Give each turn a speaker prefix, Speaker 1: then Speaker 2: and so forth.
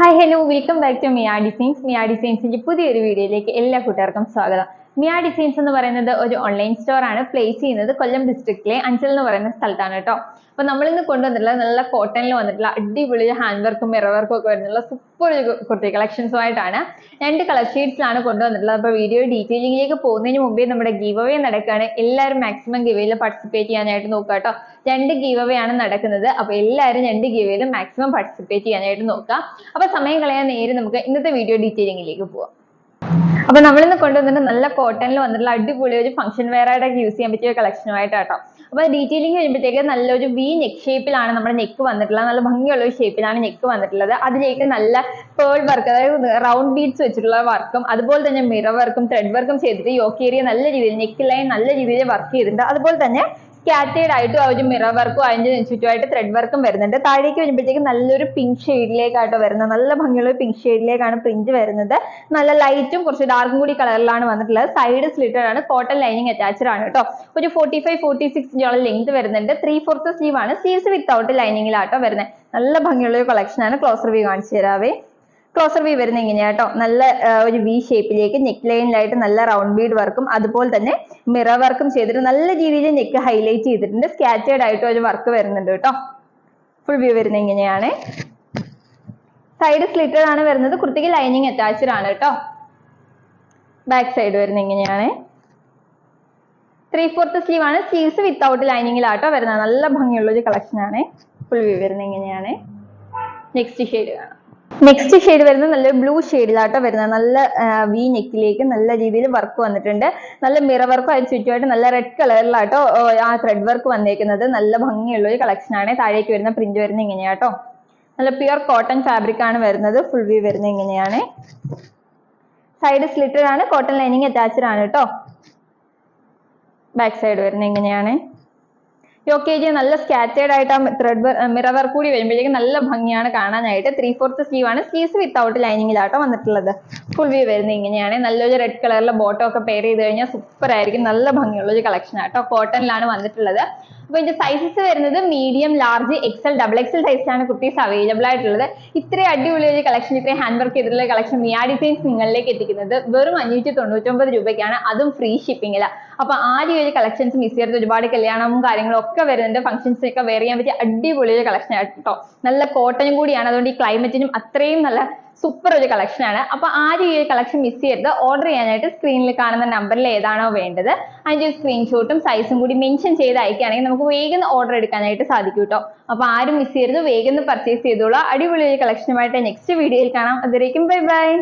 Speaker 1: Hi hello welcome back to Mia Designs. Mia ഡിസൈൻസിന്റെ പുതിയൊരു വീഡിയോയിലേക്ക് എല്ലാ കൂട്ടുകാർക്കും സ്വാഗതം. മിയ ഡിസൈൻസ് എന്ന് പറയുന്നത് ഒരു ഓൺലൈൻ സ്റ്റോർ ആണ്. പ്ലേസ് ചെയ്യുന്നത് കൊല്ലം ഡിസ്ട്രിക്റ്റിലെ അഞ്ചൽ എന്ന് പറയുന്ന സ്ഥലത്താണ് കേട്ടോ. അപ്പൊ നമ്മളിന്ന് കൊണ്ടുവന്നിട്ടുള്ള നല്ല കോട്ടണിൽ വന്നിട്ടുള്ള അടിപൊളി ഹാൻഡ് വർക്കും മിറർ വർക്കും ഒക്കെ വരുന്നുള്ള സൂപ്പർ കുർത്തി കളക്ഷൻസുമായിട്ടാണ് രണ്ട് കളർ ഷെയ്ഡ്സിലാണ് കൊണ്ടുവന്നിട്ടുള്ളത്. അപ്പൊ വീഡിയോ ഡീറ്റെയിലിംഗിലേക്ക് പോകുന്നതിന് മുമ്പേ നമ്മുടെ ഗീവ് അവേ നടക്കുകയാണ്. എല്ലാവരും മാക്സിമം ഗീവ് അവേയിൽ പാർട്ടിസിപ്പേറ്റ് ചെയ്യാനായിട്ട് നോക്കുക കേട്ടോ. രണ്ട് ഗീവ് അവേ ആണ് നടക്കുന്നത്. അപ്പൊ എല്ലാവരും രണ്ട് ഗീവ് അവേയിലും മാക്സിമം പാർട്ടിസിപ്പേറ്റ് ചെയ്യാനായിട്ട് നോക്കുക. അപ്പൊ സമയം കളയാൻ നേരെ നമുക്ക് ഇന്നത്തെ വീഡിയോ ഡീറ്റെയിലിംഗിലേക്ക് പോവാം. അപ്പൊ നമ്മളിന്ന് കൊണ്ടുവന്നിട്ട് നല്ല കോട്ടണിൽ വന്നിട്ടുള്ള അടിപൊളി ഒരു ഫംഗ്ഷൻ വെയർ ആയിട്ടൊക്കെ യൂസ് ചെയ്യാൻ പറ്റിയ കളക്ഷനുമായിട്ടാട്ടോ. അപ്പൊ ഡീറ്റെയിലിംഗ് കഴിയുമ്പോഴത്തേക്ക് നല്ലൊരു വി നെക്ക് ഷേപ്പിലാണ് നമ്മുടെ നെക്ക് വന്നിട്ടുള്ളത്. നല്ല ഭംഗിയുള്ള ഒരു ഷേപ്പിലാണ് നെക്ക് വന്നിട്ടുള്ളത്. അതിലേക്ക് നല്ല പേൾ വർക്ക്, അതായത് റൗണ്ട് ബീഡ്സ് വെച്ചിട്ടുള്ള വർക്കും അതുപോലെ തന്നെ മിറർ വർക്കും ത്രെഡ് വർക്കും ചെയ്തിട്ട് യോക്ക് ഏരിയ നല്ല രീതിയിൽ നെക്ക് ലൈൻ നല്ല രീതിയിൽ വർക്ക് ചെയ്തിട്ടുണ്ട്. അതുപോലെ തന്നെ സ്കാറ്റേഡ് ആയിട്ടും ആ ഒരു മിറർ വർക്കും അതിന്റെ ചുറ്റുമായിട്ട് ത്രെഡ് വർക്കും വരുന്നുണ്ട്. താഴേക്ക് വരുമ്പോഴത്തേക്ക് നല്ലൊരു പിങ്ക് ഷെയ്ഡിലേക്കാട്ടോ വരുന്നത്. നല്ല ഭംഗിയുള്ള പിങ്ക് ഷെയ്ഡിലേക്കാണ് പ്രിന്റ് വരുന്നത്. നല്ല ലൈറ്റും കുറച്ച് ഡാർക്കും കൂടി കളറിലാണ് വന്നിട്ടുള്ളത്. സൈഡ് സ്ലിറ്റഡ് ആണ്, കോട്ടൺ ലൈനിങ് അറ്റാച്ച്ഡ് ആണ് കേട്ടോ. ഒരു 45-46 ഇഞ്ചോളം ലെങ്ത് വരുന്നുണ്ട്. 3/4 സ്ലീവ് ആണ്. സ്ലീവ്സ് വിത്തൗട്ട് ലൈനിങ്ങിലാട്ടോ വരുന്നത്. നല്ല ഭംഗിയുള്ള ഒരു കളക്ഷൻ ആണ്. ക്ലോസർ വ്യൂ കാണിച്ചു തരാവേ. ക്ലോസർ വ്യൂ വരുന്ന ഇങ്ങനെയാട്ടോ. നല്ല ഒരു വി ഷേപ്പിലേക്ക് നെക്ക് ലൈനിലായിട്ട് നല്ല റൗണ്ട് ബീഡ് വർക്കും അതുപോലെ തന്നെ മിറർ വർക്കും ചെയ്തിട്ട് നല്ല രീതിയിൽ നെക്ക് ഹൈലൈറ്റ് ചെയ്തിട്ടുണ്ട്. സ്കാറ്റേഡ് ആയിട്ട് ഒരു വർക്ക് വരുന്നുണ്ട് കേട്ടോ. ഫുൾ വ്യൂ വരുന്ന ഇങ്ങനെയാണ്. സൈഡ് സ്ലിറ്റഡ് ആണ് വരുന്നത്. കുർത്തിക്ക് ലൈനിങ് അറ്റാച്ച്ഡ് ആണ് കേട്ടോ. ബാക്ക് സൈഡ് വരുന്ന ഇങ്ങനെയാണ്. 3/4 സ്ലീവ് ആണ്. സ്ലീവ്സ് വിത്തൗട്ട് ലൈനിങ്ങിലാട്ടോ വരുന്നത്. നല്ല ഭംഗിയുള്ള ഒരു കളക്ഷൻ ആണ്. ഫുൾ വ്യൂ വരുന്ന ഇങ്ങനെയാണ്. നെക്സ്റ്റ് ഷെയ്ഡ് കാണാം. നെക്സ്റ്റ് ഷെയ്ഡ് വരുന്നത് നല്ലൊരു ബ്ലൂ ഷെയ്ഡിലാട്ടോ വരുന്നത്. നല്ല വി നെക്കിലേക്ക് നല്ല രീതിയിൽ വർക്ക് വന്നിട്ടുണ്ട്. നല്ല മിറർ വർക്കും അതിന് ചുറ്റുമായിട്ട് നല്ല റെഡ് കളറിലാട്ടോ ആ ത്രെഡ് വർക്ക് വന്നേക്കുന്നത്. നല്ല ഭംഗിയുള്ള ഒരു കളക്ഷൻ ആണ്. താഴേക്ക് വരുന്ന പ്രിന്റ് വരുന്നത് ഇങ്ങനെയാട്ടോ. നല്ല പ്യുർ കോട്ടൺ ഫാബ്രിക് ആണ് വരുന്നത്. ഫുൾ വ്യൂ വരുന്നത് ഇങ്ങനെയാണ്. സൈഡ് സ്ലിറ്റഡ് ആണ്, കോട്ടൺ ലൈനിങ് അറ്റാച്ച്ഡ് ആണ് കേട്ടോ. ബാക്ക് സൈഡ് വരുന്നത് ഇങ്ങനെയാണ്. യോക്ക് ഏരിയ നല്ല സ്കാറ്റേഡ് ആയിട്ട് ആ ത്രെഡ് മിറർ വർക്ക് കൂടി വരുമ്പോഴേക്കും നല്ല ഭംഗിയാണ് കാണാനായിട്ട്. 3/4 സ്ലീവ് ആണ്. സ്ലീവ്സ് വിത്തൗട്ട് ലൈനിങ്ങിലാട്ടോ വന്നിട്ടുള്ളത്. ഫുൾ വ്യൂ വരുന്നത് ഇങ്ങനെയാണ്. നല്ലൊരു റെഡ് കളറിലെ ബോട്ടം ഒക്കെ പെയർ ചെയ്ത് കഴിഞ്ഞാൽ സൂപ്പർ ആയിരിക്കും. നല്ല ഭംഗിയുള്ള ഒരു കളക്ഷൻ ആട്ടോ. കോട്ടണിലാണ് വന്നിട്ടുള്ളത്. അപ്പൊ ഇതിന്റെ സൈസസ് വരുന്നത് മീഡിയം, ലാർജ്, എക്സൽ, XXL സൈസിലാണ് കുർത്തീസ് അവൈലബിൾ ആയിട്ടുള്ളത്. ഇത്രയും അടിപൊളി ഒരു കളക്ഷൻ, ഇത്രയും ഹാൻഡ് വർക്ക് ചെയ്തിട്ടുള്ള കളക്ഷൻ മിയ ഡിസൈൻസ് നിങ്ങളിലേക്ക് എത്തിക്കുന്നത് വെറും 599 രൂപയ്ക്കാണ്. അതും ഫ്രീ ഷിപ്പിംഗിലാണ്. അപ്പൊ ആദ്യം ഒരു കളക്ഷൻസ് മിസ് ചെയ്യരുത്. ഒരുപാട് കല്യാണവും കാര്യങ്ങളും ഒക്കെ വരുന്നുണ്ട്. ഫംഗ്ഷൻസിനൊക്കെ വെയർ ചെയ്യാൻ പറ്റിയ അടിപൊളി ഒരു കളക്ഷൻ ആട്ടോ. നല്ല കോട്ടനും കൂടിയാണ്. അതുകൊണ്ട് ഈ ക്ലൈമറ്റിനും അത്രയും നല്ല സൂപ്പർ ഒരു കളക്ഷൻ ആണ്. അപ്പൊ ആദ്യം ഈ ഒരു കളക്ഷൻ മിസ് ചെയ്യരുത്. ഓർഡർ ചെയ്യാനായിട്ട് സ്ക്രീനിൽ കാണുന്ന നമ്പറിൽ ഏതാണോ വേണ്ടത് അതിന്റെ സ്ക്രീൻഷോട്ടും സൈസും കൂടി മെൻഷൻ ചെയ്ത് അയക്കുകയാണെങ്കിൽ നമുക്ക് വേഗം ഓർഡർ എടുക്കാനായിട്ട് സാധിക്കും കേട്ടോ. അപ്പൊ ആരും മിസ് ചെയ്യരുത്. വേഗം പർച്ചേസ് ചെയ്തോളൂ. അടിപൊളി ഒരു കളക്ഷനുമായിട്ട് നെക്സ്റ്റ് വീഡിയോയിൽ കാണാം. അതുവരേക്കും ബൈ ബൈ.